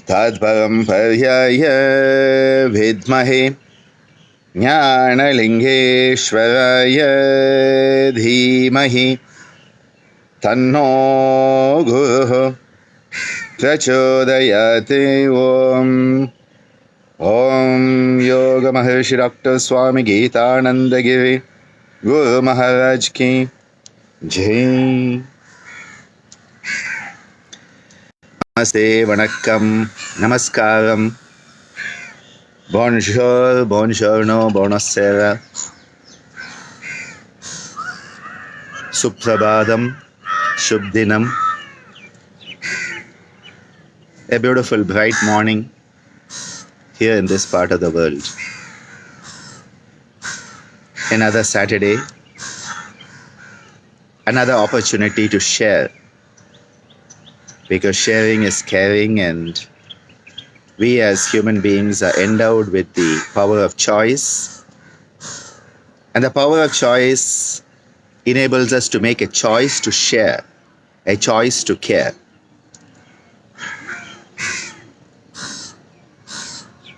Tadparam Paryaya Vidmahe Jnanalingeshwaraya Dhimahi Tanno Guruh Prachodayate. Om Yogamaharishi Dr Swami Gitananda Giri Guru Maharaj ki Jai. Namaste, Vanakkam, Namaskaram, Bonjour, Buongiorno, Buonasera, Suprabhadam, Shubdinam. A beautiful bright morning here in this part of the world. Another Saturday, another opportunity to share, because sharing is caring, and we as human beings are endowed with the power of choice, and the power of choice enables us to make a choice to share, a choice to care.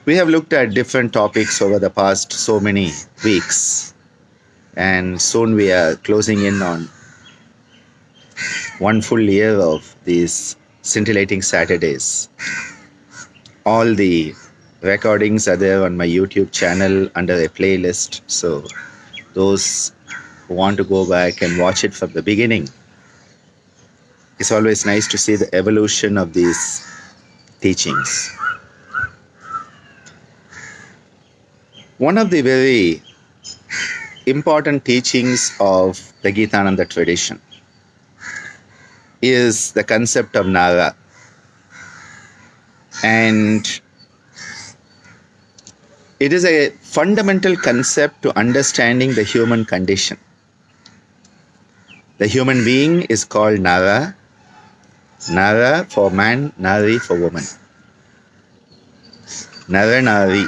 We have looked at different topics over the past so many weeks, and soon we are closing in on one full year of these Scintillating Saturdays. All the recordings are there on my YouTube channel under a playlist, so those who want to go back and watch it from the beginning, it's always nice to see the evolution of these teachings. One of the very important teachings of the Gitananda tradition is the concept of NARA. And it is a fundamental concept to understanding the human condition. The human being is called NARA. NARA for man, Nari for woman. Nara Nari.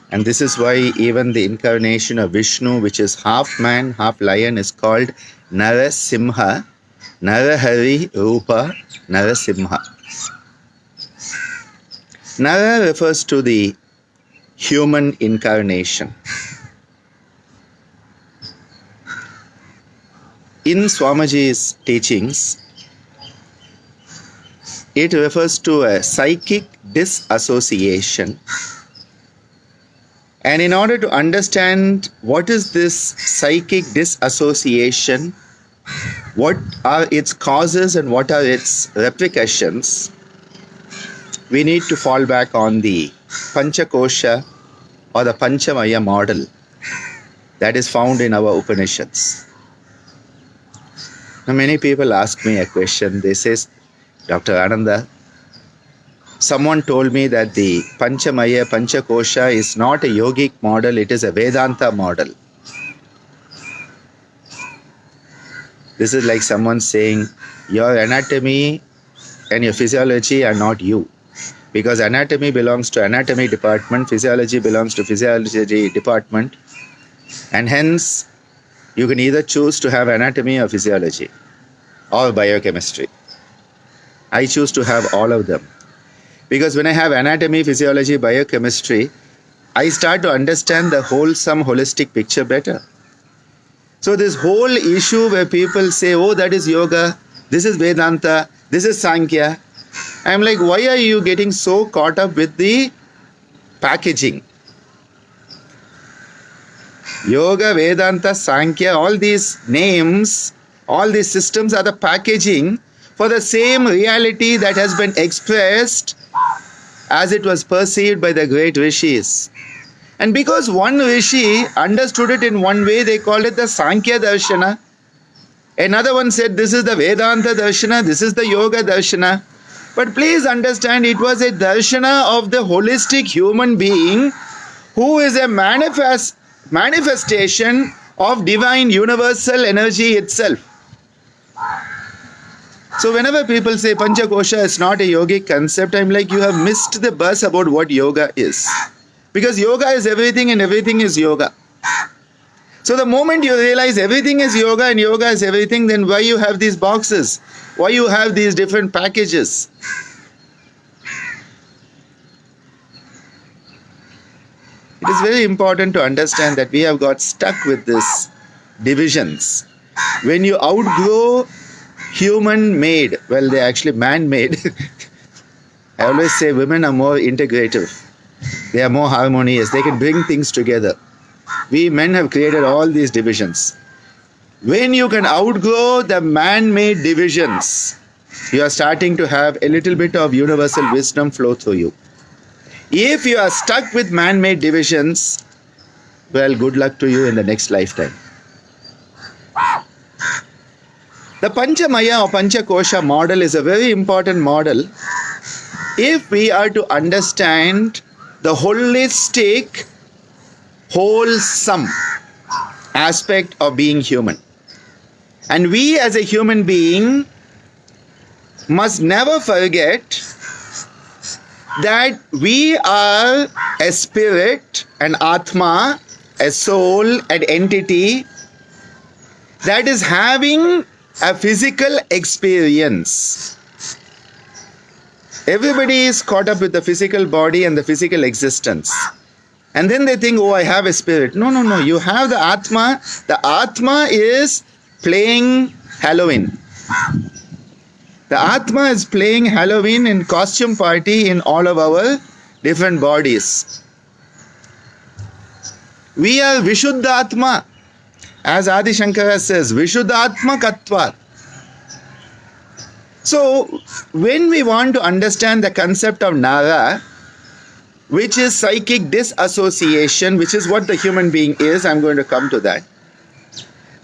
And this is why even the incarnation of Vishnu, which is half man, half lion, is called Narasimha. Narahari Rupa Narasimha. Nara refers to the human incarnation. In Swamiji's teachings, it refers to a psychic disassociation. And in order to understand what is this psychic disassociation, what are its causes and what are its repercussions, we need to fall back on the Pancha kosha or the Panchamaya model that is found in our Upanishads. Now, many people ask me a question. They say, Dr. Ananda, someone told me that the Panchamaya, Pancha kosha is not a yogic model, it is a Vedanta model. This is like someone saying, your anatomy and your physiology are not you. Because anatomy belongs to anatomy department, physiology belongs to physiology department. And hence, you can either choose to have anatomy or physiology or biochemistry. I choose to have all of them. Because when I have anatomy, physiology, biochemistry, I start to understand the wholesome, holistic picture better. So this whole issue where people say, oh, that is yoga, this is Vedanta, this is Sankhya. I'm like, why are you getting so caught up with the packaging? Yoga, Vedanta, Sankhya, all these names, all these systems are the packaging for the same reality that has been expressed as it was perceived by the great rishis. And because one rishi understood it in one way, they called it the Sankhya Darshana. Another one said, this is the Vedanta Darshana, this is the Yoga Darshana. But please understand, it was a darshana of the holistic human being who is a manifestation of divine universal energy itself. So whenever people say Pancha kosha is not a yogic concept, I'm like, you have missed the bus about what yoga is. Because yoga is everything and everything is yoga. So the moment you realize everything is yoga and yoga is everything, then why you have these boxes? Why you have these different packages? It is very important to understand that we have got stuck with these divisions. When you outgrow human-made, well, they're actually man-made. I always say women are more integrative. They are more harmonious. They can bring things together. We men have created all these divisions. When you can outgrow the man-made divisions, you are starting to have a little bit of universal wisdom flow through you. If you are stuck with man-made divisions, well, good luck to you in the next lifetime. The Pancha Maya or Pancha Kosha model is a very important model if we are to understand the holistic, wholesome aspect of being human. And we as a human being must never forget that we are a spirit, an Atma, a soul, an entity that is having a physical experience. Everybody is caught up with the physical body and the physical existence. And then they think, oh, I have a spirit. No, no, no. You have the Atma. The Atma is playing Halloween. The Atma is playing Halloween in costume party in all of our different bodies. We are Vishuddha Atma. As Adi Shankara says, Vishuddha Atma Katva. So, when we want to understand the concept of NARA, which is psychic disassociation, which is what the human being is, I'm going to come to that.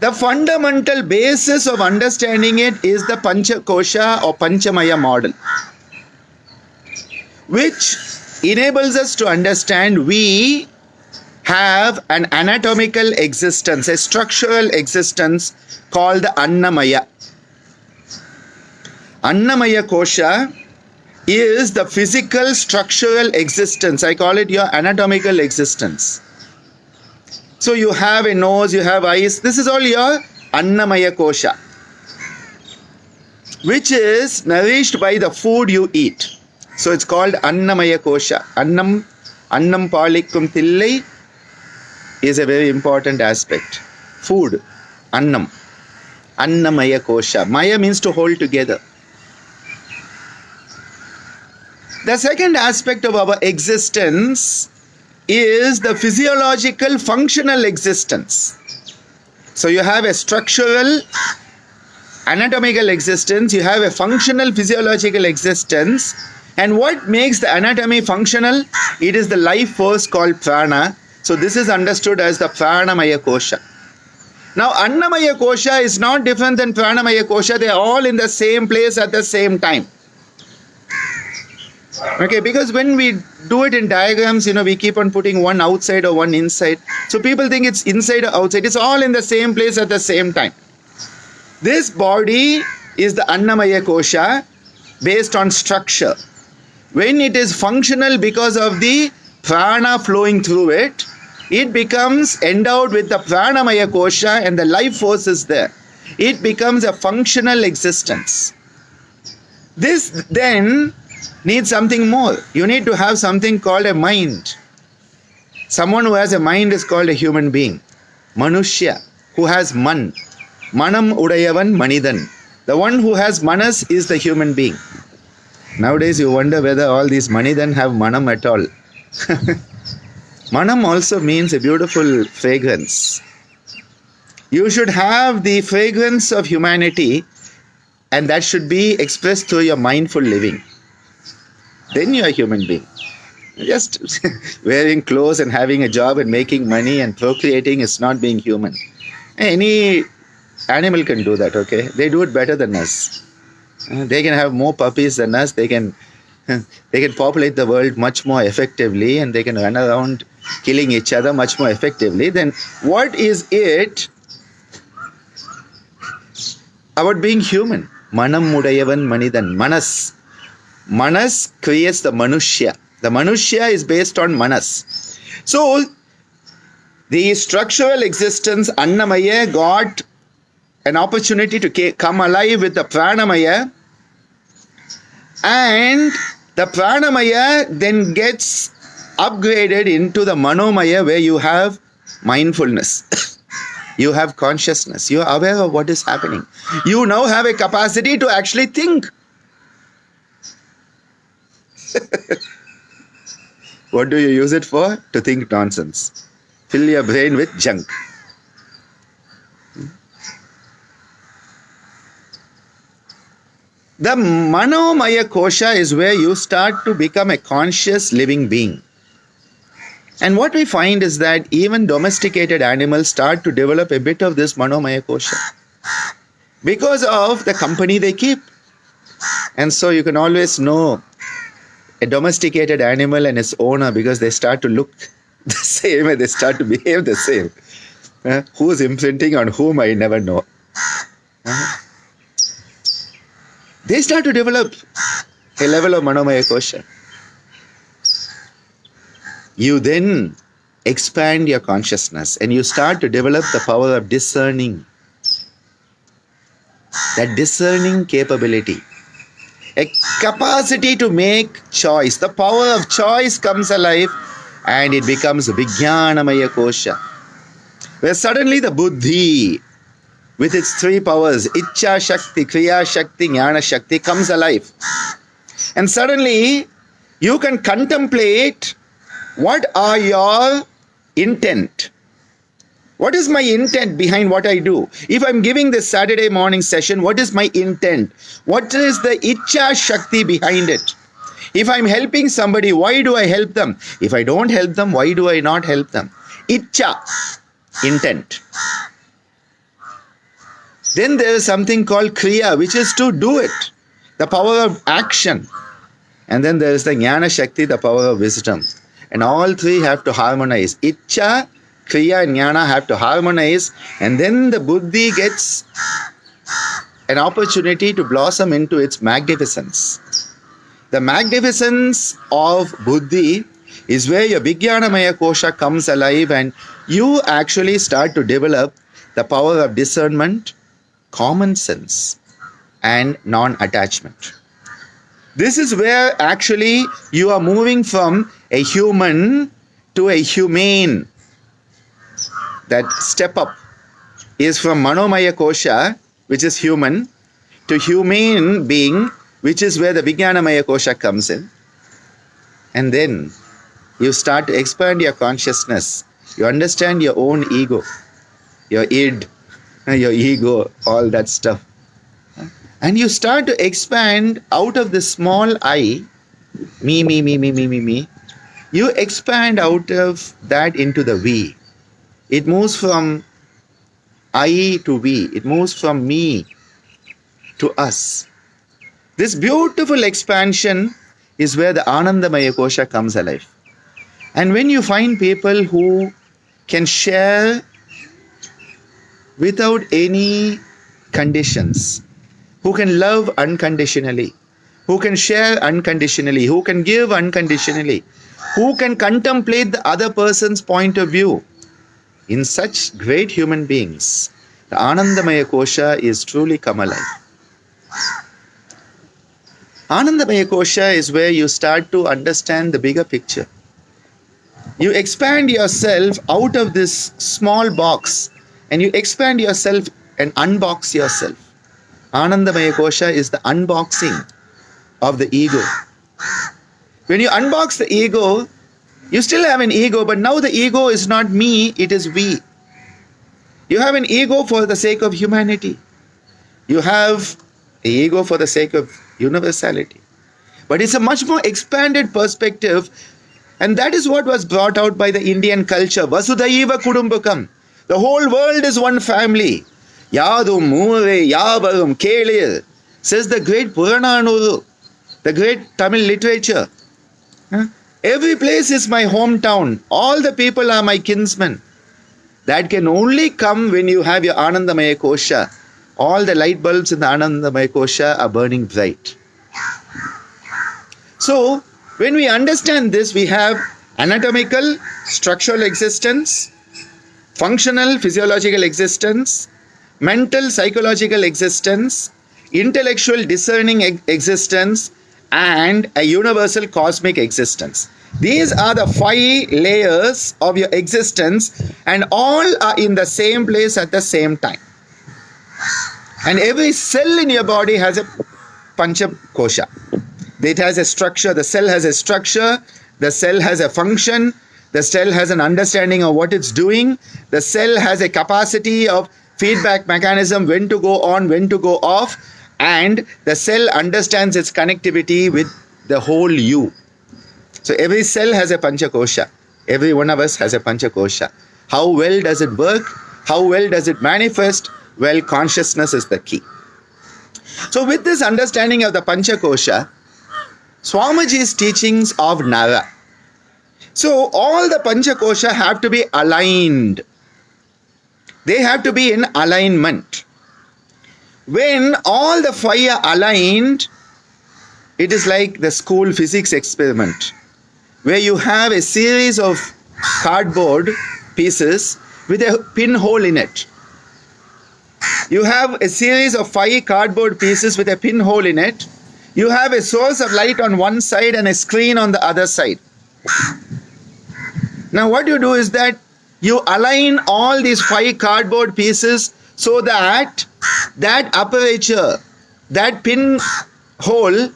The fundamental basis of understanding it is the Pancha Kosha or Panchamaya model, which enables us to understand we have an anatomical existence, a structural existence called the Annamaya. Annamaya Kosha is the physical structural existence. I call it your anatomical existence. So you have a nose, you have eyes. This is all your Annamaya Kosha, which is nourished by the food you eat. So it's called Annamaya Kosha. Annam Palikkum Thillai is a very important aspect. Food, Annam. Annamaya Kosha. Maya means to hold together. The second aspect of our existence is the physiological functional existence. So you have a structural anatomical existence, you have a functional physiological existence, and what makes the anatomy functional? It is the life force called prana. So this is understood as the pranamaya kosha. Now Annamaya Kosha is not different than Pranamaya Kosha. They are all in the same place at the same time. Okay, because when we do it in diagrams, we keep on putting one outside or one inside. So people think it's inside or outside. It's all in the same place at the same time. This body is the Annamaya Kosha based on structure. When it is functional because of the prana flowing through it, it becomes endowed with the Pranamaya Kosha and the life force is there. It becomes a functional existence. This then needs something more. You need to have something called a mind. Someone who has a mind is called a human being. Manushya, who has man. Manam udayavan manidan. The one who has manas is the human being. Nowadays you wonder whether all these manidan have manam at all. Manam also means a beautiful fragrance. You should have the fragrance of humanity, and that should be expressed through your mindful living. Then you are a human being. Just wearing clothes and having a job and making money and procreating is not being human. Any animal can do that, okay? They do it better than us. They can have more puppies than us. They can populate the world much more effectively, and they can run around killing each other much more effectively. Then what is it about being human? Manam mudayavan manidan. Manas. Manas creates the Manushya. The Manushya is based on Manas. So, the structural existence, Annamaya, got an opportunity to come alive with the Pranamaya, and the Pranamaya then gets upgraded into the Manomaya, where you have mindfulness. You have consciousness. You are aware of what is happening. You now have a capacity to actually think. What do you use it for? To think nonsense. Fill your brain with junk. The Manomaya kosha is where you start to become a conscious living being. And what we find is that even domesticated animals start to develop a bit of this Manomaya kosha because of the company they keep. And so you can always know a domesticated animal and its owner because they start to look the same and they start to behave the same. Who's imprinting on whom, I never know. They start to develop a level of Manomaya kosha. You then expand your consciousness and you start to develop the power of discerning. That discerning capability. A capacity to make choice. The power of choice comes alive and it becomes Vijnanamaya kosha. Where suddenly the buddhi with its three powers, Ichcha Shakti, Kriya Shakti, Jnana Shakti, comes alive. And suddenly you can contemplate what are your intent. What is my intent behind what I do? If I'm giving this Saturday morning session, what is my intent? What is the Ichcha Shakti behind it? If I'm helping somebody, why do I help them? If I don't help them, why do I not help them? Ichcha, intent. Then there is something called Kriya, which is to do it, the power of action. And then there is the Jnana Shakti, the power of wisdom. And all three have to harmonize. Ichcha, Kriya and Jnana have to harmonize, and then the buddhi gets an opportunity to blossom into its magnificence. The magnificence of buddhi is where your Vijnanamaya kosha comes alive and you actually start to develop the power of discernment, common sense, and non-attachment. This is where actually you are moving from a human to a humane. That step up is from Manomaya kosha, which is human, to humane being, which is where the Vijnanamaya kosha comes in. And then you start to expand your consciousness. You understand your own ego, your id, your ego, all that stuff. And you start to expand out of the small I, me. You expand out of that into the we. It moves from I to we. It moves from me to us. This beautiful expansion is where the Anandamaya kosha comes alive. And when you find people who can share without any conditions, who can love unconditionally, who can share unconditionally, who can give unconditionally, who can contemplate the other person's point of view, in such great human beings, the Anandamaya kosha is truly come alive. Anandamaya kosha is where you start to understand the bigger picture. You expand yourself out of this small box and you expand yourself and unbox yourself. Anandamaya kosha is the unboxing of the ego. When you unbox the ego, you still have an ego, but now the ego is not me, it is we. You have an ego for the sake of humanity. You have an ego for the sake of universality. But it's a much more expanded perspective, and that is what was brought out by the Indian culture. Vasudhaiva Kudumbakam. The whole world is one family. Yadum Mure Yavarum Kelir, says the great Purananuru, the great Tamil literature. Every place is my hometown. All the people are my kinsmen. That can only come when you have your Anandamaya kosha. All the light bulbs in the Anandamaya kosha are burning bright. So, when we understand this, we have anatomical, structural existence, functional, physiological existence, mental, psychological existence, intellectual, discerning existence, and a universal cosmic existence. These are the 5 layers of your existence, and all are in the same place at the same time. And every cell in your body has a Pancha kosha. It has a structure. The cell has a structure. The cell has a function. The cell has an understanding of what it's doing. The cell has a capacity of feedback mechanism, when to go on, when to go off. And the cell understands its connectivity with the whole you. So every cell has a Pancha kosha. Every one of us has a Pancha kosha. How well does it work? How well does it manifest? Well, consciousness is the key. So with this understanding of the Pancha kosha, Swamiji's teachings of NARA. So all the Pancha kosha have to be aligned. They have to be in alignment. When all the 5 are aligned, it is like the school physics experiment, where you have a series of cardboard pieces with a pinhole in it. You have a series of 5 cardboard pieces with a pinhole in it. You have a source of light on one side and a screen on the other side. Now what you do is that you align all these 5 cardboard pieces so that that aperture, that pinhole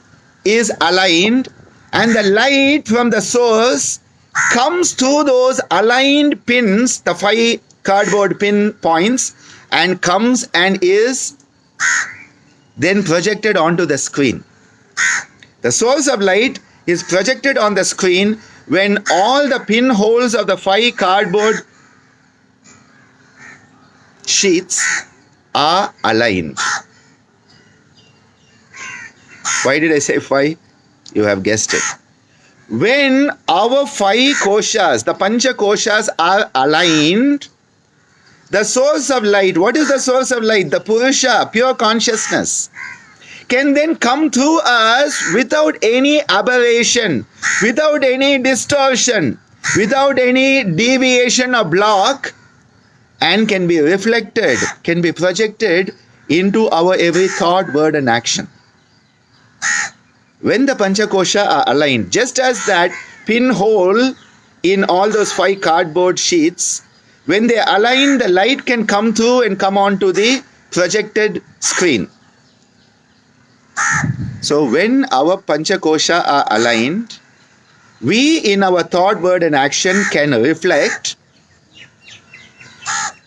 is aligned, and the light from the source comes to those aligned pins, the 5 cardboard pin points, and comes and is then projected onto the screen. The source of light is projected on the screen when all the pinholes of the 5 cardboard sheets are aligned. Why did I say 5? You have guessed it. When our 5 koshas, the Pancha koshas, are aligned, the source of light, what is the source of light? The Purusha, pure consciousness, can then come through us without any aberration, without any distortion, without any deviation or block, and can be reflected, can be projected into our every thought, word and action. When the Pancha kosha are aligned, just as that pinhole in all those 5 cardboard sheets, when they align, the light can come through and come onto the projected screen. So when our Pancha kosha are aligned, we in our thought, word and action can reflect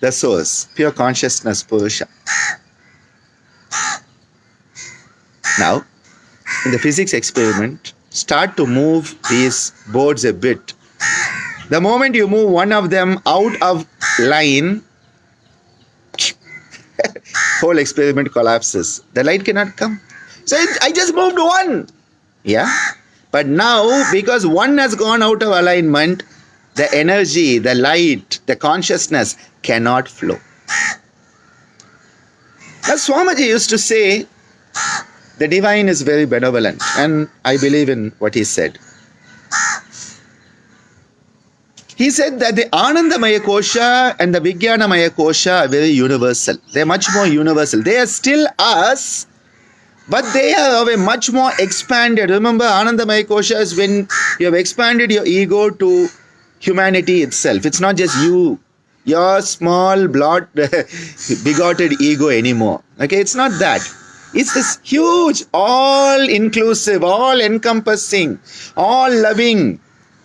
the source, pure consciousness, Purusha. Now, in the physics experiment, start to move these boards a bit. The moment you move one of them out of line, whole experiment collapses. The light cannot come. So I just moved one. Yeah. But now, because one has gone out of alignment, the energy, the light, the consciousness cannot flow. As Swamiji used to say, the divine is very benevolent, and I believe in what he said. He said that the Anandamaya kosha and the Vijnanamaya kosha are very universal. They are much more universal. They are still us, but they are of a much more expanded. Remember, Anandamaya kosha is when you have expanded your ego to humanity itself. It's not just you, your small, bigoted ego anymore. Okay, it's not that. It's this huge, all-inclusive, all-encompassing, all-loving.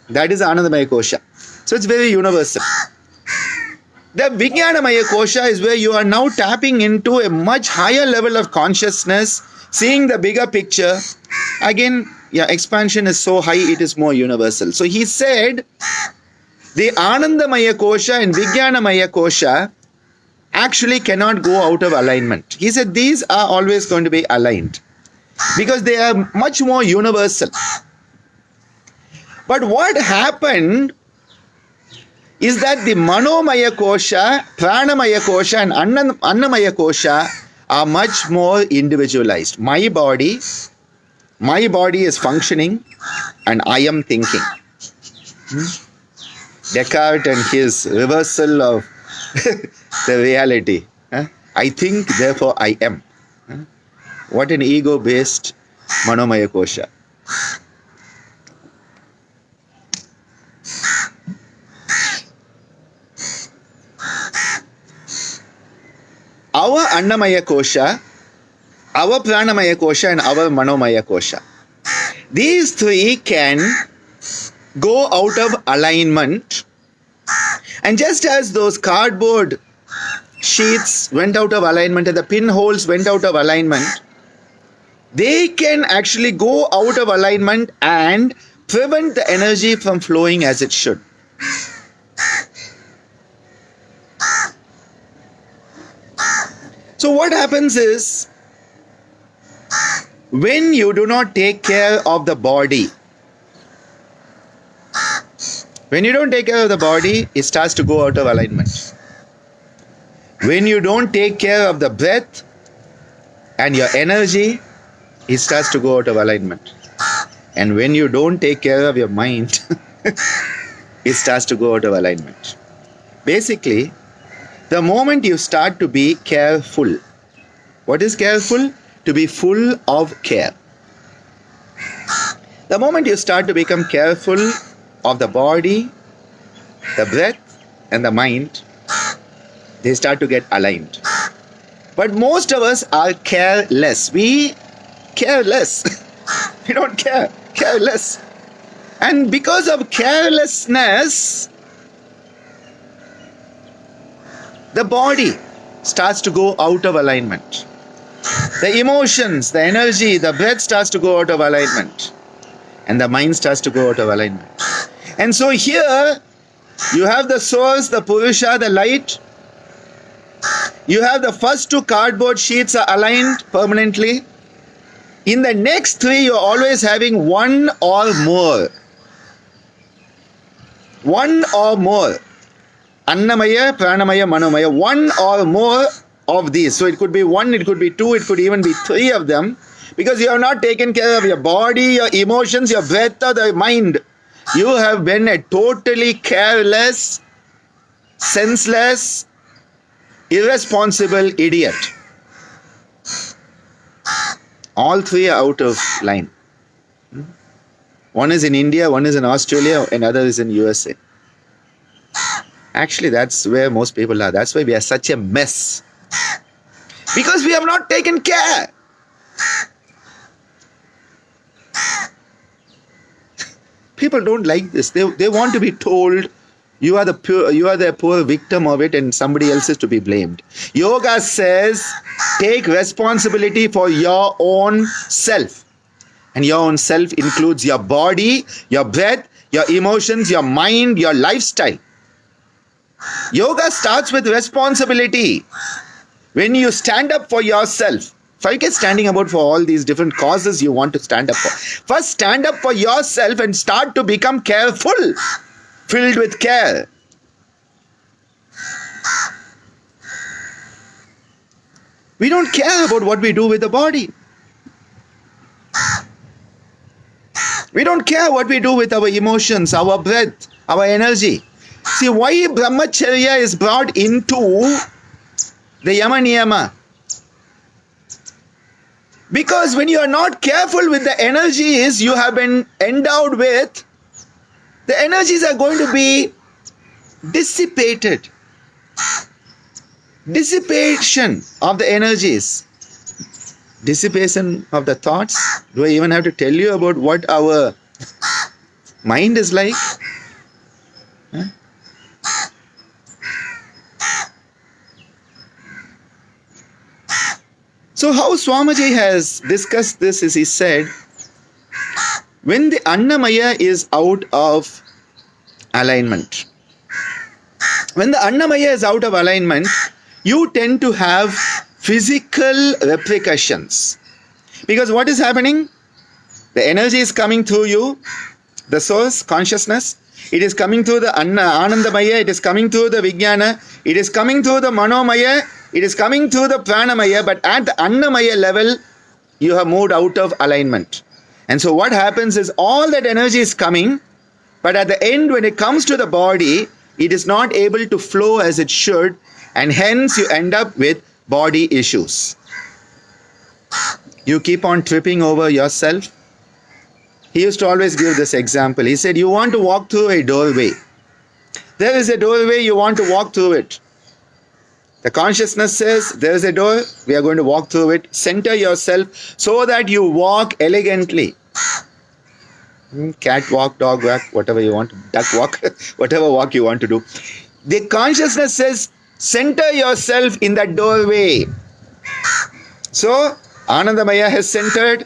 That is Anandamaya kosha. So it's very universal. The Vijnanamaya kosha is where you are now tapping into a much higher level of consciousness, seeing the bigger picture. Again, yeah, expansion is so high, it is more universal. So he said, the Anandamaya kosha and Vijnanamaya kosha actually cannot go out of alignment. He said these are always going to be aligned because they are much more universal. But what happened is that the Manomaya kosha, Pranamaya kosha and Annamaya kosha are much more individualized. My body is functioning and I am thinking. Descartes and his reversal of the reality. I think, therefore I am. What an ego-based Manomaya kosha. Annamaya kosha, our Pranamaya kosha and our Manomaya kosha. These three can go out of alignment, and just as those cardboard sheets went out of alignment and the pinholes went out of alignment, they can actually go out of alignment and prevent the energy from flowing as it should. So what happens is, when you do not take care of the body, when you don't take care of the body, it starts to go out of alignment. When you don't take care of the breath and your energy, it starts to go out of alignment. And when you don't take care of your mind, it starts to go out of alignment. Basically, the moment you start to be careful, what is careful? To be full of care. The moment you start to become careful of the body, the breath, and the mind, they start to get aligned. But most of us are careless. We care less. We don't care. Careless. And because of carelessness, the body starts to go out of alignment. The emotions, the energy, the breath starts to go out of alignment. And the mind starts to go out of alignment. And so here, you have the source, the Purusha, the light. You have the first two cardboard sheets are aligned permanently. In the next three, you're always having one or more. One or more. Annamaya, Pranamaya, Manomaya. One or more of these. So it could be one, it could be two, it could even be three of them. Because you have not taken care of your body, your emotions, your breath, or the mind. You have been a totally careless, senseless, irresponsible idiot. All three are out of line. One is in India, one is in Australia, another is in USA. Actually, that's where most people are. That's why we are such a mess. Because we have not taken care. People don't like this. They want to be told you are the poor victim of it and somebody else is to be blamed. Yoga says take responsibility for your own self. And your own self includes your body, your breath, your emotions, your mind, your lifestyle. Yoga starts with responsibility. When you stand up for yourself, forget standing about for all these different causes you want to stand up for. First, stand up for yourself and start to become careful, filled with care. We don't care about what we do with the body. We don't care what we do with our emotions, our breath, our energy. See, why brahmacharya is brought into the yama niyama? Because when you are not careful with the energies you have been endowed with, the energies are going to be dissipated. Dissipation of the energies. Dissipation of the thoughts. Do I even have to tell you about what our mind is like? Huh? So how Swamiji has discussed this is he said, when the Annamaya is out of alignment, when the Annamaya is out of alignment, you tend to have physical repercussions. Because what is happening? The energy is coming through you, the source, consciousness. It is coming through the Anandamaya, it is coming through the Vijnana, it is coming through the Manomaya, it is coming through the Pranamaya, but at the Annamaya level, you have moved out of alignment. And so what happens is all that energy is coming, but at the end when it comes to the body, it is not able to flow as it should, and hence you end up with body issues. You keep on tripping over yourself. He used to always give this example. He said, you want to walk through a doorway. There is a doorway, you want to walk through it. The consciousness says, there is a door, we are going to walk through it. Center yourself so that you walk elegantly. Cat walk, dog walk, whatever you want, duck walk, whatever walk you want to do. The consciousness says, center yourself in that doorway. So, Anandamaya has centered,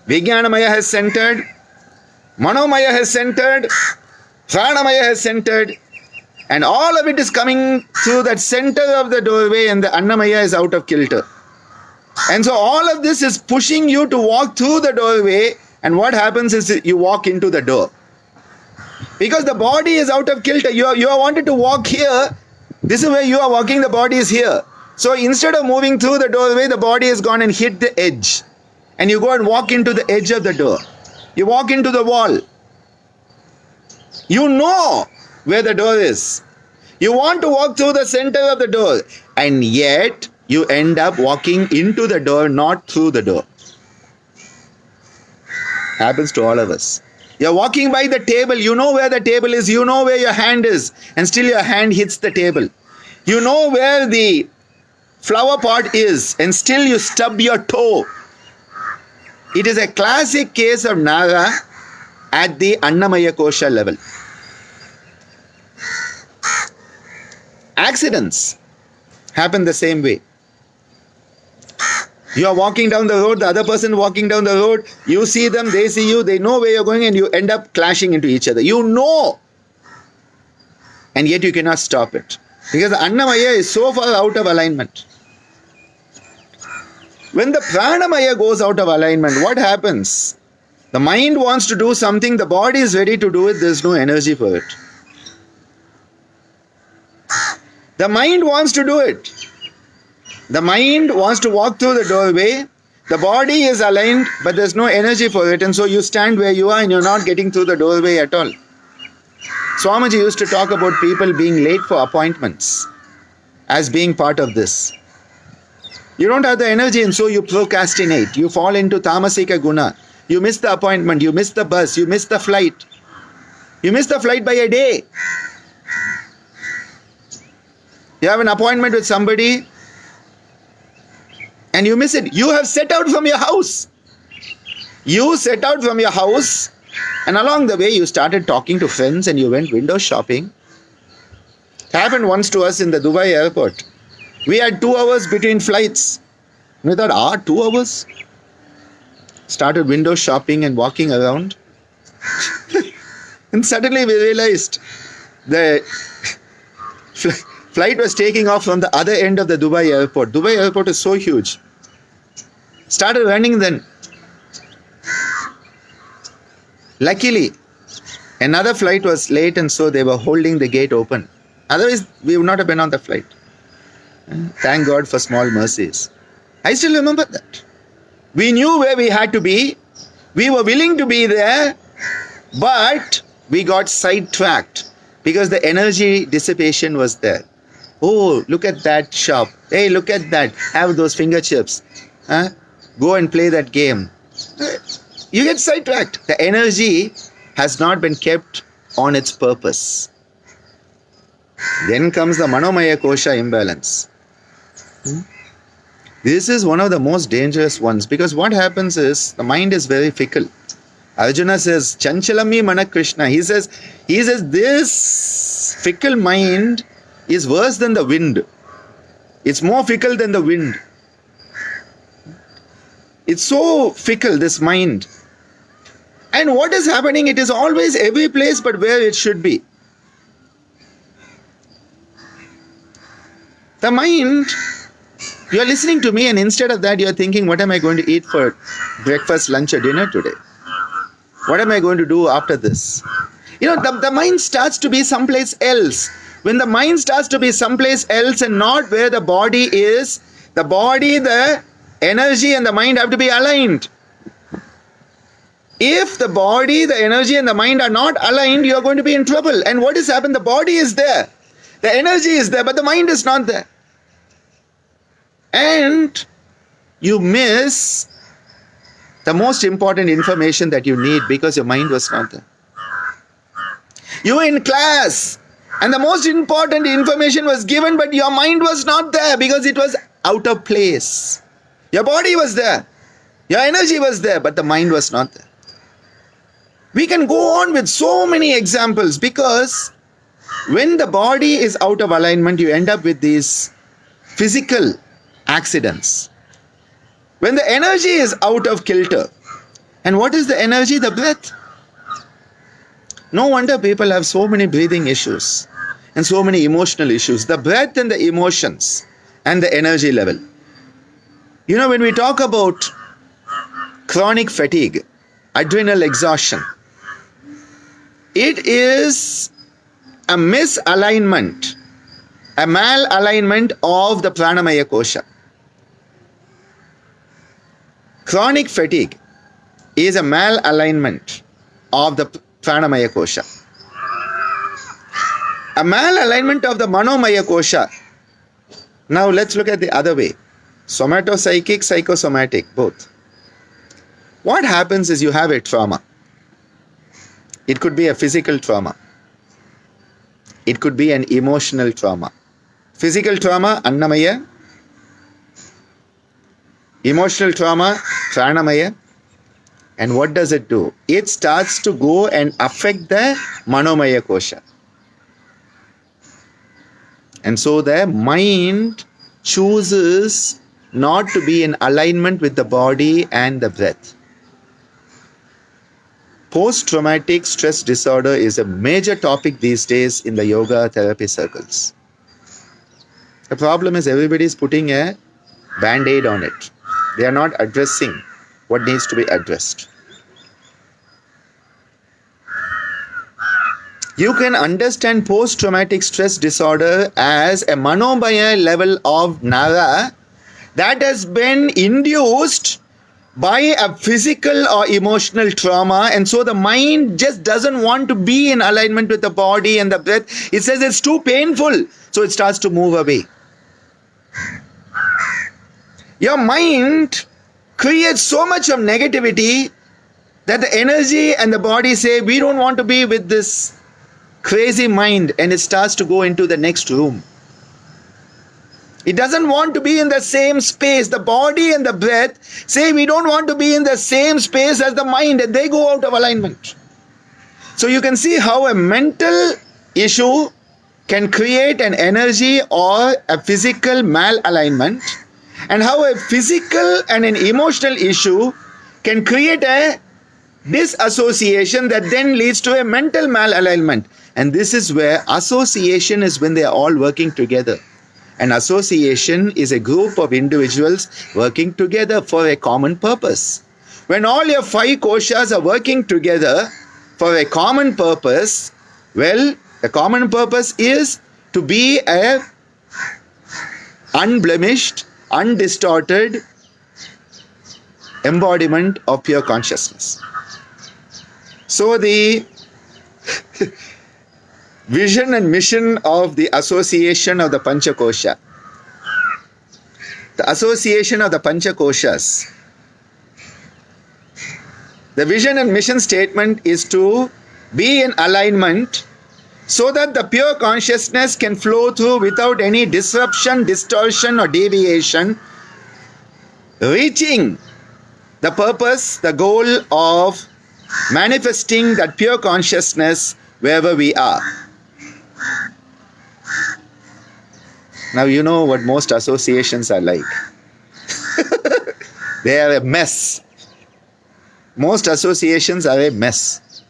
Vijnanamaya has centered, Manomaya has centered, Pranamaya has centered, and all of it is coming through that center of the doorway, and the Annamaya is out of kilter. And so all of this is pushing you to walk through the doorway, and what happens is you walk into the door. Because the body is out of kilter. You are wanted to walk here. This is where you are walking, the body is here. So instead of moving through the doorway, the body has gone and hit the edge. And you go and walk into the edge of the door. You walk into the wall. You know where the door is. You want to walk through the center of the door. And yet, you end up walking into the door, not through the door. Happens to all of us. You're walking by the table. You know where the table is. You know where your hand is. And still your hand hits the table. You know where the flower pot is. And still you stub your toe. It is a classic case of naga at the Annamaya kosha level. Accidents happen the same way. You are walking down the road, the other person walking down the road, you see them, they see you, they know where you're going, and you end up clashing into each other. You know, and yet you cannot stop it. Because the Annamaya is so far out of alignment. When the Pranamaya goes out of alignment, what happens? The mind wants to do something, the body is ready to do it, there's no energy for it. The mind wants to do it. The mind wants to walk through the doorway. The body is aligned, but there's no energy for it. And so you stand where you are and you're not getting through the doorway at all. Swamiji used to talk about people being late for appointments as being part of this. You don't have the energy and so you procrastinate. You fall into tamasika guna. You miss the appointment. You miss the bus. You miss the flight. You miss the flight by a day. You have an appointment with somebody and you miss it. You have set out from your house. You set out from your house and along the way you started talking to friends and you went window shopping. It happened once to us in the Dubai airport. We had 2 hours between flights. We thought, 2 hours? Started window shopping and walking around. And suddenly we realized the flight was taking off from the other end of the Dubai airport. Dubai airport is so huge. Started running then. Luckily, another flight was late and so they were holding the gate open. Otherwise, we would not have been on the flight. Thank God for small mercies. I still remember that. We knew where we had to be. We were willing to be there, but we got sidetracked because the energy dissipation was there. Oh, look at that shop. Hey, look at that. Have those finger chips. Go and play that game. You get sidetracked. The energy has not been kept on its purpose. Then comes the Manomaya kosha imbalance. This is one of the most dangerous ones because what happens is the mind is very fickle. Arjuna says, Chanchalami Mana Krishna. He says this fickle mind is worse than the wind. It's more fickle than the wind. It's so fickle, this mind. And what is happening? It is always every place but where it should be. The mind, you are listening to me and instead of that you are thinking, what am I going to eat for breakfast, lunch or dinner today? What am I going to do after this? You know, the mind starts to be someplace else. When the mind starts to be someplace else and not where the body is, the body, the energy and the mind have to be aligned. If the body, the energy and the mind are not aligned, you are going to be in trouble. And what has happened? The body is there. The energy is there, but the mind is not there. And you miss the most important information that you need because your mind was not there. You in class And the most important information was given, but your mind was not there because it was out of place. Your body was there. Your energy was there, but the mind was not there. We can go on with so many examples because when the body is out of alignment, you end up with these physical accidents. When the energy is out of kilter, and what is the energy? The breath. No wonder people have so many breathing issues and so many emotional issues. The breath and the emotions and the energy level. You know, when we talk about chronic fatigue, adrenal exhaustion, it is a misalignment, a malalignment of the pranamaya kosha. Chronic fatigue is a malalignment of the pranamaya kosha. A malalignment of the manomaya kosha. Now let's look at the other way. Somatopsychic, psychosomatic, both. What happens is you have a trauma. It could be a physical trauma. It could be an emotional trauma. Physical trauma, annamaya. Emotional trauma, pranamaya. And what does it do? It starts to go and affect the manomaya kosha. And so the mind chooses not to be in alignment with the body and the breath. Post-traumatic stress disorder is a major topic these days in the yoga therapy circles. The problem is everybody is putting a band-aid on it. They are not addressing what needs to be addressed. You can understand post-traumatic stress disorder as a manomaya level of NARA that has been induced by a physical or emotional trauma, and so the mind just doesn't want to be in alignment with the body and the breath. It says it's too painful, so it starts to move away. Your mind creates so much of negativity that the energy and the body say, we don't want to be with this crazy mind, and it starts to go into the next room. It doesn't want to be in the same space. The body and the breath say we don't want to be in the same space as the mind, and they go out of alignment. So you can see how a mental issue can create an energy or a physical malalignment, and how a physical and an emotional issue can create a disassociation that then leads to a mental malalignment. And this is where association is when they are all working together. An association is a group of individuals working together for a common purpose. When all your 5 koshas are working together for a common purpose, well, the common purpose is to be a unblemished, undistorted embodiment of pure consciousness. So the vision and mission of the association of the Pancha kosha. The association of the Pancha koshas. The vision and mission statement is to be in alignment so that the pure consciousness can flow through without any disruption, distortion or deviation, reaching the purpose, the goal of manifesting that pure consciousness wherever we are. Now you know what most associations are like. They are a mess. Most associations are a mess.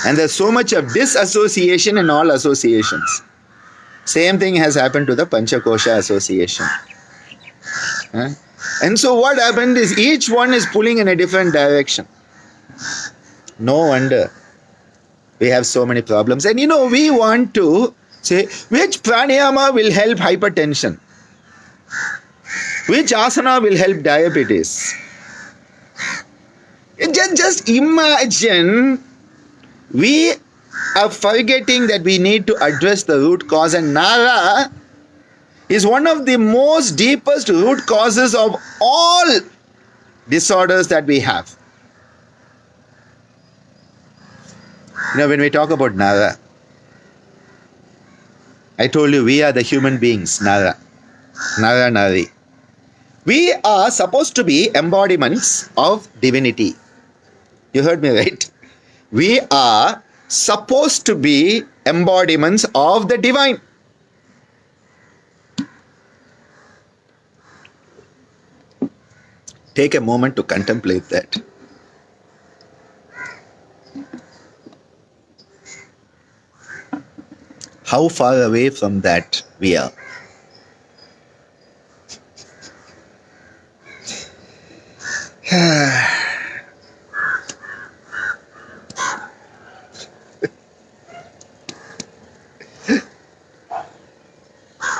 And there's so much of disassociation in all associations. Same thing has happened to the Panchakosha association. And so what happened is each one is pulling in a different direction. No wonder we have so many problems. And you know, we want to say, which pranayama will help hypertension? Which asana will help diabetes? Just imagine, we are forgetting that we need to address the root cause, and NARA is one of the most deepest root causes of all disorders that we have. You know, when we talk about NARA, I told you we are the human beings, Nara. Nara Nari. We are supposed to be embodiments of divinity. You heard me right? We are supposed to be embodiments of the divine. Take a moment to contemplate that. How far away from that we are.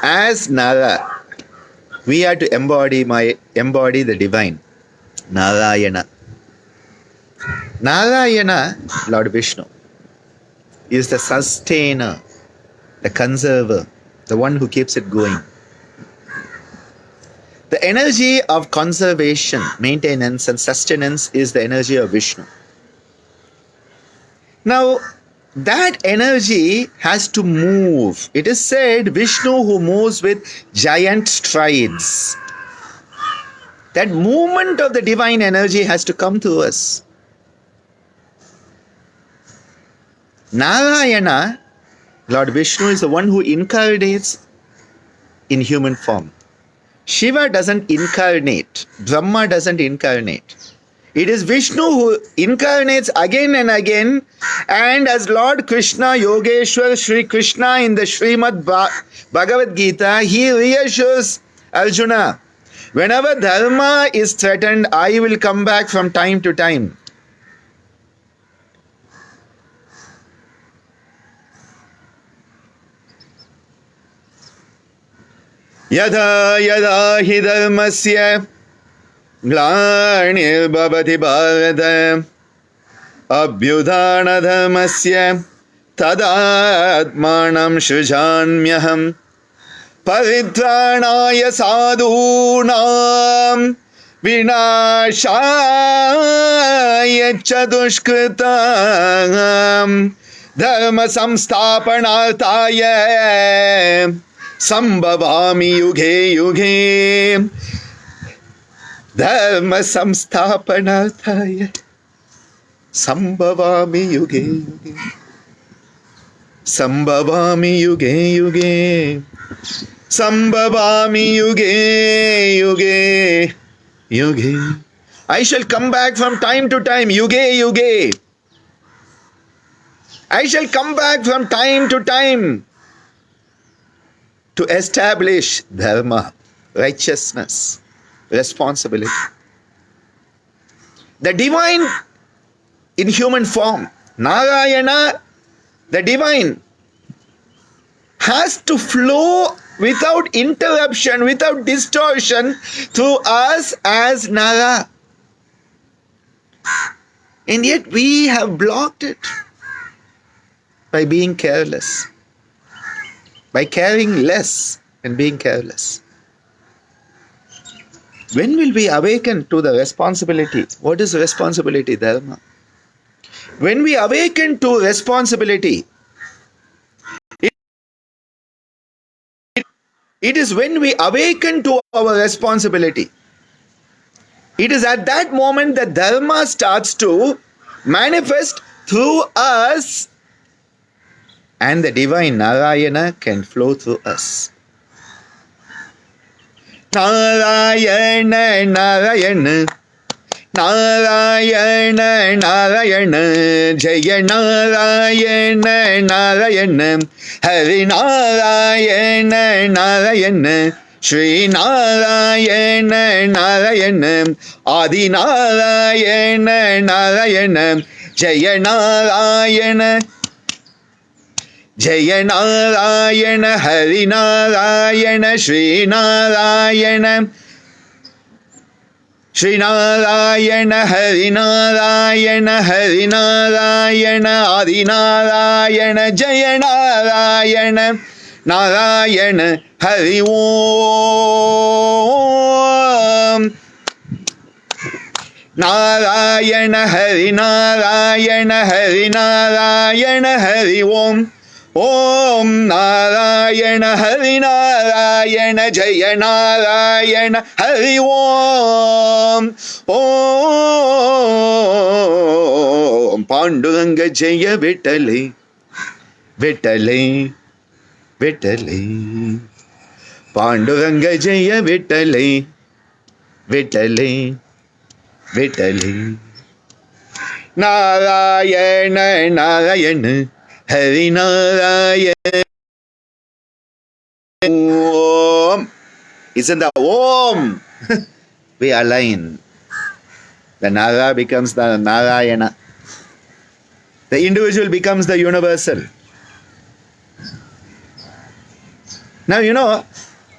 As Nara, we are to embody the divine, Narayana. Narayana, Lord Vishnu, is the sustainer, the conserver, the one who keeps it going. The energy of conservation, maintenance, and sustenance is the energy of Vishnu. Now, that energy has to move. It is said Vishnu who moves with giant strides. That movement of the divine energy has to come to us. Narayana, Lord Vishnu, is the one who incarnates in human form. Shiva doesn't incarnate. Brahma doesn't incarnate. It is Vishnu who incarnates again and again, and as Lord Krishna, Yogeshwar Sri Krishna in the Srimad Bhagavad Gita, he reassures Arjuna, whenever dharma is threatened, I will come back from time to time. Yada yada hi dharmasya Glanir bharata abhyudhana dharmasya tadatmanam srijanyaham paritranaya sadhunam vinashaya chadushkritam dharma samsthapanarthaya sambhavami yuge yuge. Dharma samsthapanarthaya sambhavami yuge yuge. Sambhavami yuge yuge. Sambhavami yuge yuge. Yuge. I shall come back from time to time. Yuge yuge. I shall come back from time to time to establish dharma, righteousness, responsibility. The divine in human form, Narayana, the divine, has to flow without interruption, without distortion through us as Nara. And yet we have blocked it by being careless, by caring less and being careless. When will we awaken to the responsibility? What is responsibility, Dharma? When we awaken to responsibility, it is when we awaken to our responsibility. It is at that moment that Dharma starts to manifest through us, and the divine Narayana can flow through us. Narayana, Narayana, Narayana, Narayana, Jaya Narayana, Narayana, Hari Narayana, Narayana, Shri Narayana, Narayana, Adi Narayana, Narayana, Jaya Narayana, Jaya Narayana, Hari Narayana, Shri Narayana, Shri Narayana, Hari Narayana, Hari Narayana, Adi Narayana, Jaya Narayana, Narayana, Hari Om. Narayana, Hari Narayana, Hari Narayana, Hari Om. Om Narayana Hari Narayana Jaya Narayana Hari Om. Om Panduranga Jaya Vitale Vitale Vitale Panduranga Jaya Vitale Vitale Vitale Narayana Narayana Hari Narayana Om. It's in the Om. We align. The Naga becomes the Narayana. The individual becomes the universal. Now you know,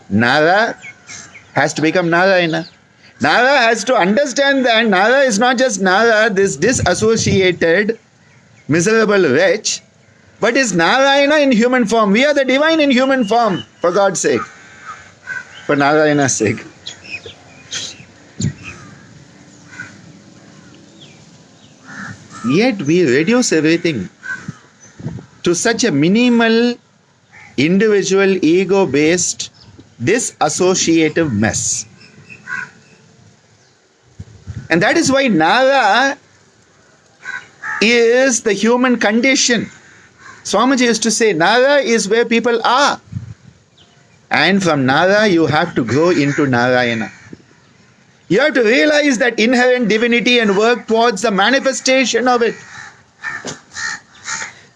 Naga has to become Narayana. Naga has to understand that Naga is not just Naga, this disassociated, miserable wretch, but is Narayana in human form. We are the divine in human form, for God's sake. For Narayana's sake. Yet we reduce everything to such a minimal, individual, ego-based, disassociative mess. And that is why Naga is the human condition. Swamiji used to say, Naga is where people are. And from Naga, you have to grow into Narayana. You have to realize that inherent divinity and work towards the manifestation of it.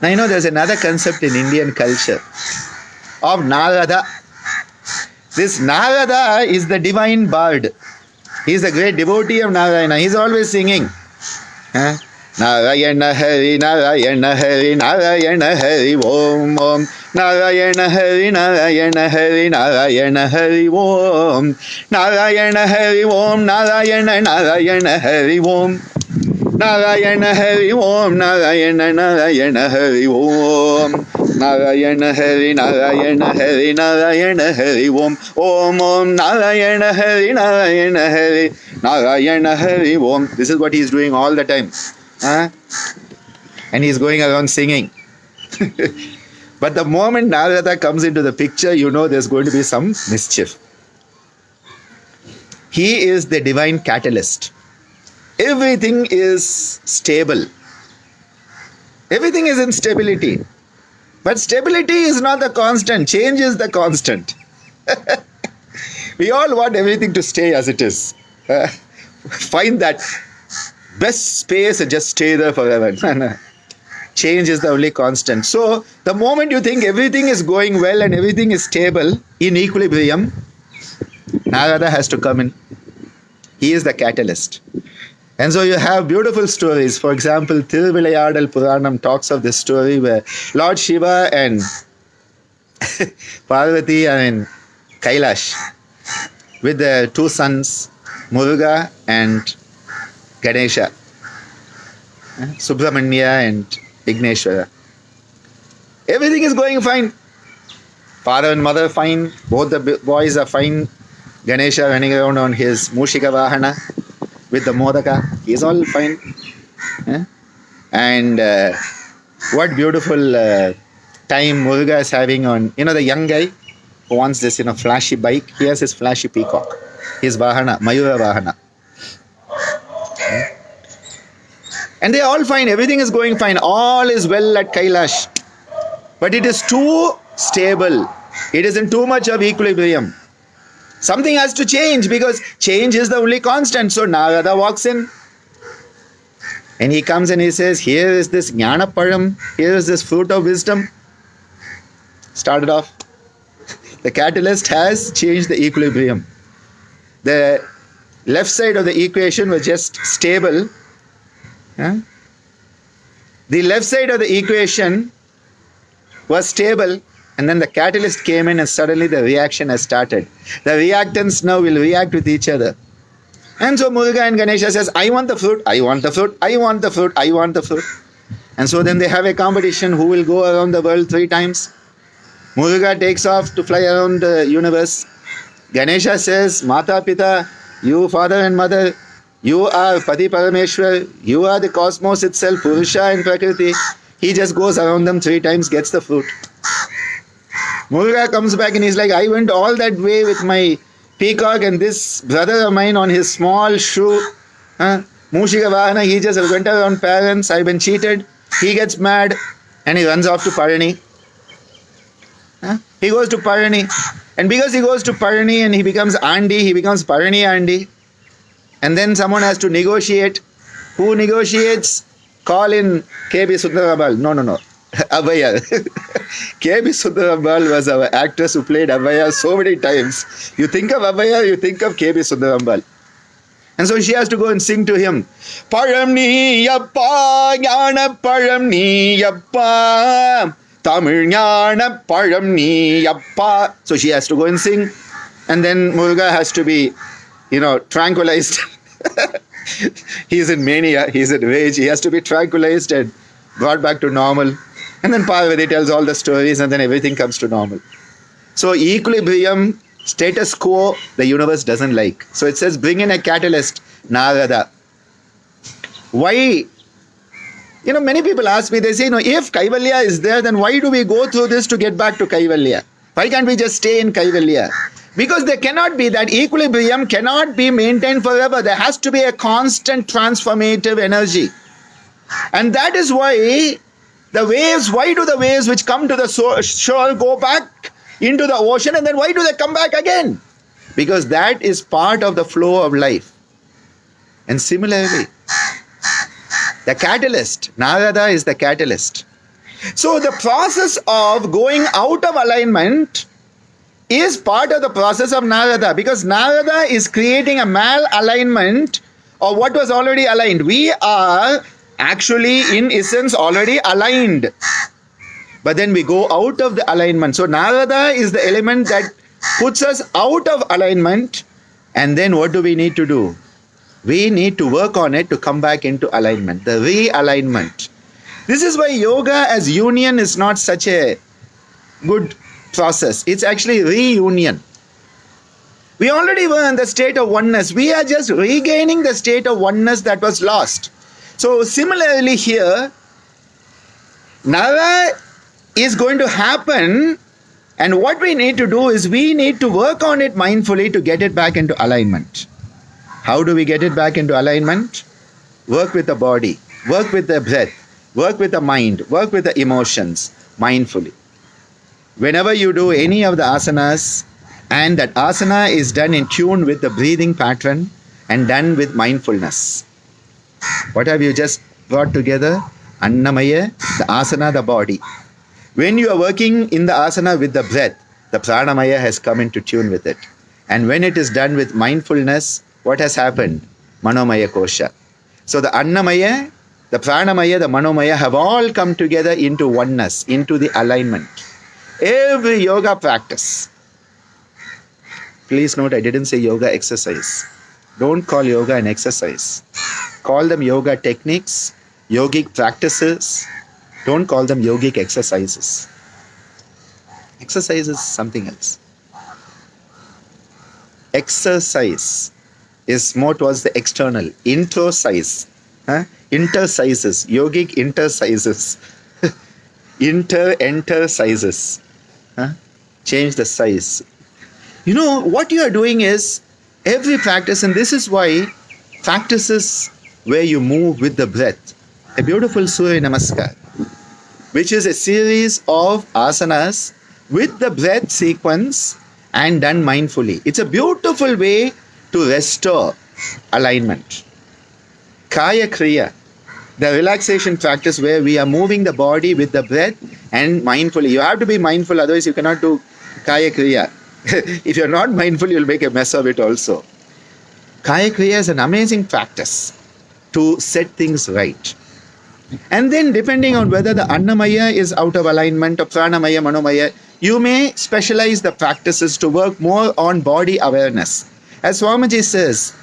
Now you know there's another concept in Indian culture of Narada. This Narada is the divine bard. He's a great devotee of Narayana. He's always singing. Narayana Hari, Narayana Hari, Narayana Hari, Om Om. Narayana Hari, Narayana Hari, Narayana Hari, Om. Narayana Hari, Om. Narayana, Narayana Hari, Om. Narayana Hari, Om. Narayana, Narayana Hari, Om. Narayana Hari, Narayana Hari, Narayana Hari, Om. Om Om. Narayana Hari, Narayana Hari, Narayana Hari, Om. This is what he is doing all the time. And he's going around singing. But the moment Narada comes into the picture, you know there's going to be some mischief. He is the divine catalyst. Everything is stable. Everything is in stability. But stability is not the constant. Change is the constant. We all want everything to stay as it is. Find that best space and just stay there forever. Change is the only constant. So, the moment you think everything is going well and everything is stable, in equilibrium, Narada has to come in. He is the catalyst. And so you have beautiful stories. For example, Thiruvilayadal Puranam talks of this story where Lord Shiva and Parvati are in Kailash with their two sons, Muruga and Ganesha, Subramanya and Igneshwara. Everything is going fine. Father and mother fine. Both the boys are fine. Ganesha running around on his Mushika Vahana with the Modaka. He's all fine. And what beautiful time Muruga is having on, you know, the young guy who wants this, flashy bike. He has his flashy peacock. His Vahana, Mayura Vahana. And they are all fine. Everything is going fine. All is well at Kailash. But it is too stable. It is in too much of equilibrium. Something has to change because change is the only constant. So Narada walks in. And he comes and he says, here is this Jnana Param. Here is this fruit of wisdom. Started off. The catalyst has changed the equilibrium. The left side of the equation was just stable. The left side of the equation was stable, and then the catalyst came in and suddenly the reaction has started. The reactants now will react with each other. And so Muruga and Ganesha says, I want the fruit, I want the fruit, I want the fruit, I want the fruit. And so then they have a competition who will go around the world 3 times. Muruga takes off to fly around the universe. Ganesha says, Mata Pita, you father and mother, you are Pati Parameshwar, you are the cosmos itself, Purusha and Prakriti. He just goes around them 3 times, gets the fruit. Muruga comes back and he's like, I went all that way with my peacock and this brother of mine on his small shoe. Mushika Vahana, he just went around parents, I've been cheated. He gets mad and he runs off to Parani. He goes to Parani. And because he goes to Parani and he becomes Andi, he becomes Parani Andi. And then someone has to negotiate. Who negotiates? Call in K.B. Sundarabal. No. Abhaya. K.B. Sundarabal was our actress who played Abhaya so many times. You think of Abhaya, you think of K.B. Sundarabal. And so she has to go and sing to him. Paramni yappa, jnana paramni yappa, Tamil jnana paramni yappa. So she has to go and sing. And then Muruga has to be, tranquilized. He's in mania, he's in rage. He has to be tranquilized and brought back to normal. And then Parvati tells all the stories and then everything comes to normal. So equilibrium, status quo, the universe doesn't like. So it says bring in a catalyst, Narada. Why? Many people ask me, they say, if Kaivalya is there, then why do we go through this to get back to Kaivalya? Why can't we just stay in Kaivalya? Because there cannot be, that equilibrium cannot be maintained forever. There has to be a constant transformative energy. And that is why why do the waves which come to the shore go back into the ocean and then why do they come back again? Because that is part of the flow of life. And similarly, the catalyst, Narada is the catalyst. So the process of going out of alignment is part of the process of Narada, because Narada is creating a malalignment of what was already aligned. We are actually in essence already aligned, but then we go out of the alignment. So Narada is the element that puts us out of alignment, and then what do we need to do? We need to work on it to come back into alignment, the realignment. This is why yoga as union is not such a good process. It's actually reunion. We already were in the state of oneness. We are just regaining the state of oneness that was lost. So similarly here, Nara is going to happen, and what we need to do is we need to work on it mindfully to get it back into alignment. How do we get it back into alignment? Work with the body, work with the breath, work with the mind, work with the emotions mindfully. Whenever you do any of the asanas, and that asana is done in tune with the breathing pattern and done with mindfulness. What have you just brought together? Annamaya, the asana, the body. When you are working in the asana with the breath, the pranamaya has come into tune with it. And when it is done with mindfulness, what has happened? Manomaya kosha. So the annamaya, the pranamaya, the manomaya have all come together into oneness, into the alignment. Every yoga practice. Please note, I didn't say yoga exercise. Don't call yoga an exercise. Call them yoga techniques, yogic practices. Don't call them yogic exercises. Exercise is something else. Exercise is more towards the external. Intersize. Intersises. Yogic intersises. Enter sizes. Change the size. What you are doing is every practice, and this is why practices where you move with the breath. A beautiful Surya Namaskar, which is a series of asanas with the breath sequence and done mindfully. It's a beautiful way to restore alignment. Kaya Kriya, the relaxation practice where we are moving the body with the breath and mindfully. You have to be mindful, otherwise you cannot do Kaya Kriya. If you're not mindful, you'll make a mess of it also. Kaya Kriya is an amazing practice to set things right. And then depending on whether the Annamaya is out of alignment or Pranamaya, Manomaya, you may specialize the practices to work more on body awareness. As Swamiji says,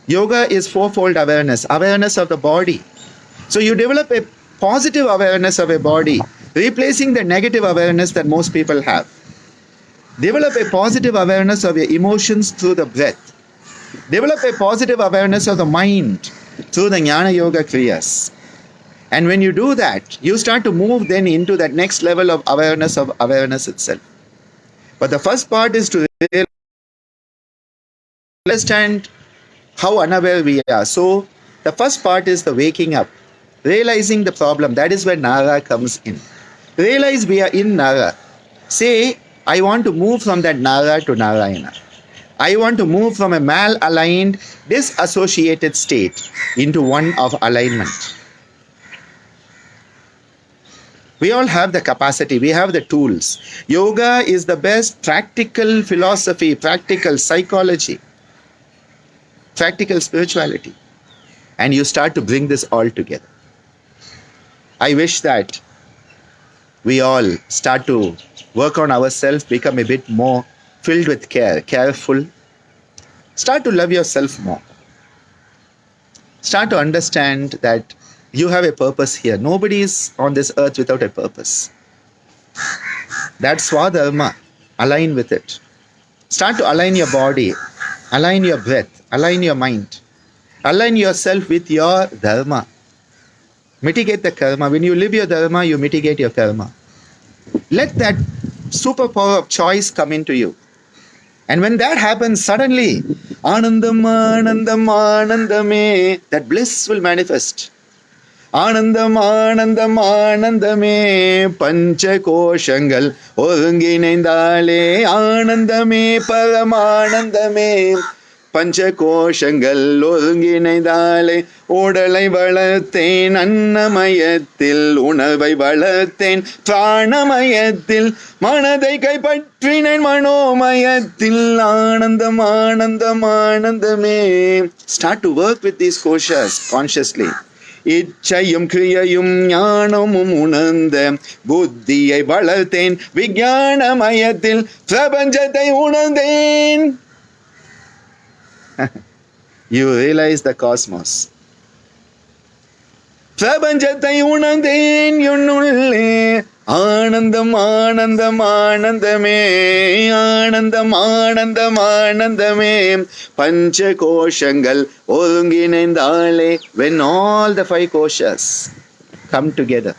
yoga is fourfold awareness. Awareness of the body. So you develop a positive awareness of a body, replacing the negative awareness that most people have. Develop a positive awareness of your emotions through the breath. Develop a positive awareness of the mind through the Jnana Yoga Kriyas. And when you do that, you start to move then into that next level of awareness itself. But the first part is to understand how unaware we are. So the first part is the waking up, realizing the problem. That is where NARA comes in. Realize we are in NARA. Say, I want to move from that NARA to Narayana. I want to move from a mal-aligned, disassociated state into one of alignment. We all have the capacity, we have the tools. Yoga is the best practical philosophy, practical psychology, practical spirituality. And you start to bring this all together. I wish that we all start to work on ourselves, become a bit more filled with care, careful. Start to love yourself more. Start to understand that you have a purpose here. Nobody is on this earth without a purpose. That's Swadharma. Align with it. Start to align your body, align your breath, align your mind. Align yourself with your dharma. Mitigate the karma. When you live your dharma, you mitigate your karma. Let that superpower of choice come into you. And when that happens, suddenly, Anandam, Anandam, Anandame, that bliss will manifest. Anandam, Anandam, Anandame, Pancha koshangal, orungineindale, Anandame, Paramanandame, Pancha koshangal, orungineindale, Odalai valathen, Annamayathil, Unavai valathen, Pranamayathil, Manadai kaipattrinen, Manomayathil, Anandam, Anandam, Anandame. Start to work with these koshas consciously. இச்சையும் கிரியையும் ஞானமும் உணர்ந்த புத்தியை வளர்த்தேன் விஞ்ஞானமயத்தில் பிரபஞ்சத்தை உணர்ந்தேன். You realize the cosmos. பிரபஞ்சத்தை உணர்ந்தேன் என்னுள்ளே ஆனந்தம் ஆனந்தம் ஆனந்தமே ஆனந்தம் ஆனந்தம் ஆனந்தமே பஞ்ச கோஷங்கள் ஒருங்கிணைந்தாலே. When all the five koshas come together,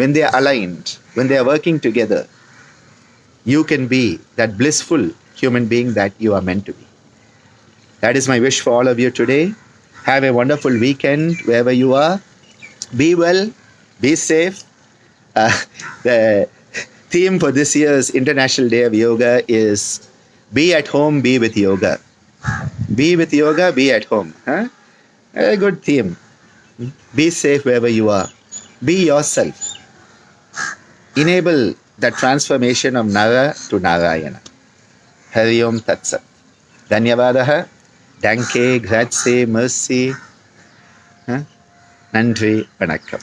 when they are aligned, when they are working together, you can be that blissful human being that you are meant to be. That is my wish for all of you today. Have a wonderful weekend wherever you are. Be well, be safe. The theme for this year's International Day of Yoga is be at home, be with yoga. Be with yoga, be at home. A good theme. Be safe wherever you are. Be yourself. Enable the transformation of Nara to Narayana. Hari Om Tat Sat. Dhanyavadaha. Danke, grazie, merci. Nandri, vanakkam.